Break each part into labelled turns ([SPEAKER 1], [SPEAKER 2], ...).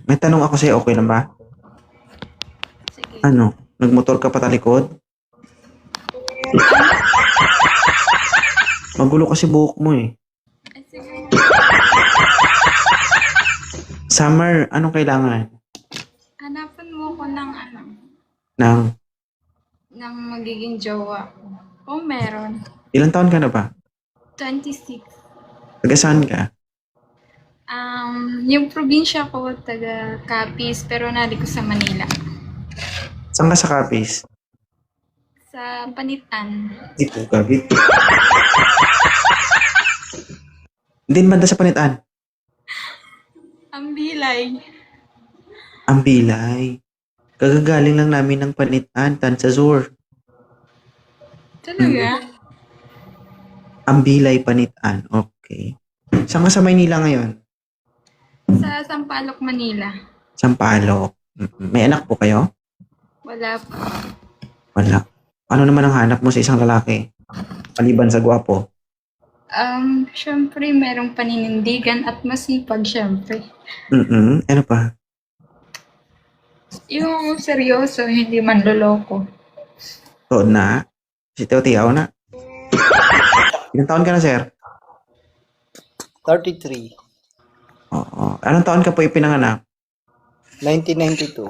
[SPEAKER 1] May tanong ako sa'yo, okay lang ba?
[SPEAKER 2] Sige.
[SPEAKER 1] Ano? Nagmotor ka patalikod? Magulo kasi buhok mo eh.
[SPEAKER 2] Ay, sige.
[SPEAKER 1] Summer, anong kailangan?
[SPEAKER 2] Hanapan mo ko ng
[SPEAKER 1] Nang,
[SPEAKER 2] ng magiging jowa ko. Kung meron.
[SPEAKER 1] ilang taon ka na ba?
[SPEAKER 2] 26.
[SPEAKER 1] Taga saan ka?
[SPEAKER 2] Yung probinsya ko, taga Capiz, pero nari ko sa Manila.
[SPEAKER 1] Saan ka sa Capiz?
[SPEAKER 2] Sa Panitan.
[SPEAKER 1] Dito, Gabit. Din banda sa Panitan?
[SPEAKER 2] Ang Bilay.
[SPEAKER 1] Ang Bilay. Kagagaling lang namin ng Panitan, Tansazur.
[SPEAKER 2] Talaga?
[SPEAKER 1] Ang Bilay, Panitan. Okay. Saan ka sa Maynila ngayon?
[SPEAKER 2] Sa Sampaloc, Manila.
[SPEAKER 1] Sampaloc. May anak po kayo?
[SPEAKER 2] Wala pa.
[SPEAKER 1] Wala. Ano naman ang hanap mo sa isang lalaki? Maliban sa gwapo.
[SPEAKER 2] Syempre, merong paninindigan at masipag, syempre.
[SPEAKER 1] Ano pa?
[SPEAKER 2] Yung seryoso, hindi manloloko.
[SPEAKER 1] Oo na. Si Teo Tiaw na. Ilang taon ka na, sir?
[SPEAKER 3] 33.
[SPEAKER 1] Oo. Anong taon ka po ipinanganak?
[SPEAKER 3] 1992.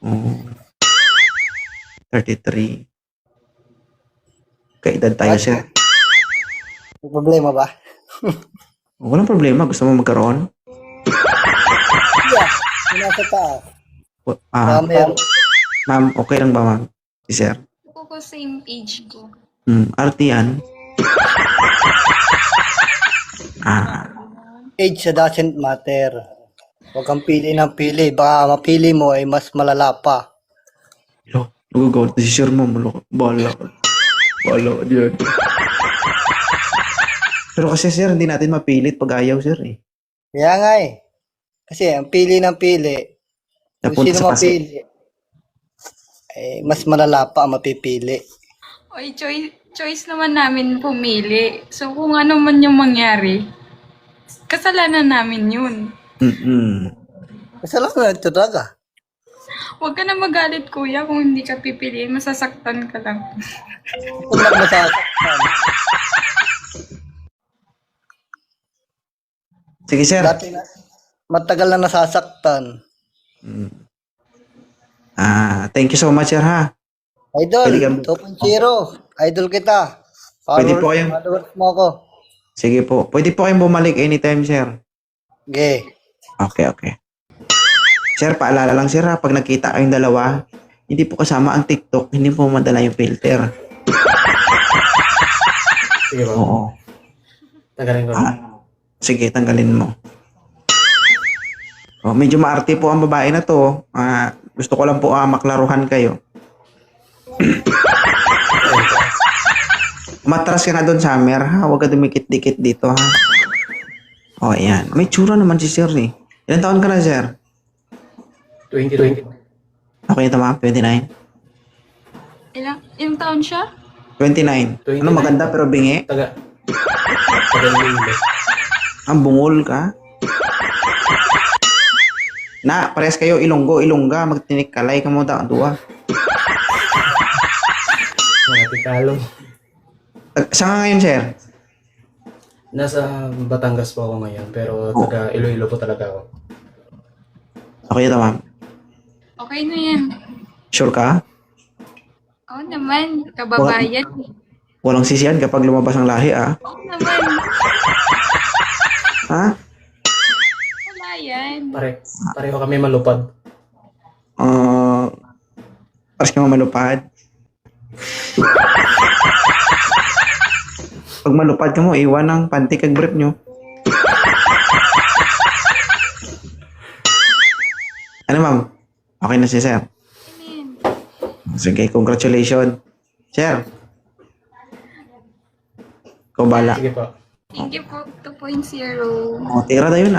[SPEAKER 1] Oo. 33. Kaedad tayo, sir.
[SPEAKER 3] May problema ba?
[SPEAKER 1] Walang problema. Gusto mo magkaroon?
[SPEAKER 3] Yeah. Yung nasa taas. Meron.
[SPEAKER 1] Ma'am, okay lang ba, ma'am? Si sir?
[SPEAKER 2] Ako ko same age ko.
[SPEAKER 1] Arte yan.
[SPEAKER 3] Age doesn't matter. Huwag kang pili ng pili. Baka mapili mo ay mas malala pa.
[SPEAKER 1] Lo, nagagawa si sir mo. Bala ka. Bala ka dyan. Pero kasi sir, hindi natin mapilit pag ayaw, sir eh.
[SPEAKER 3] Kaya nga eh. Kasi ang pili ng pili, kung
[SPEAKER 1] Napunta
[SPEAKER 3] sino
[SPEAKER 1] sa kasi.
[SPEAKER 3] mapili, eh, mas malala pa ang mapipili.
[SPEAKER 2] Oy, choice naman namin pumili. So, kung ano man yung mangyari, kasalanan namin yun.
[SPEAKER 3] Kasalanan ito talaga.
[SPEAKER 2] Huwag ka na magalit, kuya, kung hindi ka pipiliin. Masasaktan ka lang.
[SPEAKER 3] Kung lang masasaktan.
[SPEAKER 1] Sige, sir.
[SPEAKER 3] Dati na, matagal na nasasaktan.
[SPEAKER 1] Thank you so much, sir, ha?
[SPEAKER 3] Idol,
[SPEAKER 1] Pwede kang-
[SPEAKER 3] 2.0. Idol kita.
[SPEAKER 1] Pwede po kayong-
[SPEAKER 3] Followers mo ako.
[SPEAKER 1] Sige po. Pwede po kayong bumalik anytime, sir.
[SPEAKER 3] Okay.
[SPEAKER 1] Okay. Sir, paalala lang, sir, ha? Pag nakita kayong dalawa, hindi po kasama ang TikTok, hindi po madala yung filter.
[SPEAKER 4] Sige ba?
[SPEAKER 1] Oo.
[SPEAKER 4] Tagalin ko.
[SPEAKER 1] Sige, tanggalin mo. Medyo maarte po ang babae na to. Gusto ko lang po maklaruhan kayo. Matras ka na doon, Summer, ha? Huwag ka dumikit-dikit dito, ha? Ayan. May tsura naman si sir, eh. Ilan taon ka na, sir?
[SPEAKER 4] 2020.
[SPEAKER 1] Okay, tama? 29?
[SPEAKER 2] Ilang taon siya?
[SPEAKER 1] 29. Ano,
[SPEAKER 4] 29.
[SPEAKER 1] maganda pero bingi?
[SPEAKER 4] Tagal Iloilo.
[SPEAKER 1] Ang bungol ka? Na, pares kayo Ilongga, magtinik kalay ka mo dua.
[SPEAKER 4] Mga Tikalong.
[SPEAKER 1] Saan ka ngayon, sir?
[SPEAKER 4] Nasa Batangas po ako ngayon, pero taga Iloilo po talaga ako.
[SPEAKER 1] Okay, tama.
[SPEAKER 2] Okay na yan.
[SPEAKER 1] Sure ka?
[SPEAKER 2] Oo naman, kababayan.
[SPEAKER 1] Walang sisiyan kapag lumabas ang lahi,
[SPEAKER 2] Oo naman,
[SPEAKER 1] Ha?
[SPEAKER 2] wala yan.
[SPEAKER 4] Pareho kami malupad.
[SPEAKER 1] Pares ka malupad. Pag malupad ka mo, iwan ng panty kag brief nyo. Ano, ma'am? Okay na si sir?
[SPEAKER 2] Amen.
[SPEAKER 1] Sige, congratulations. Sir. Ikaw bala.
[SPEAKER 4] Sige po.
[SPEAKER 2] Thank you po, 2.0.
[SPEAKER 1] Tira na yun,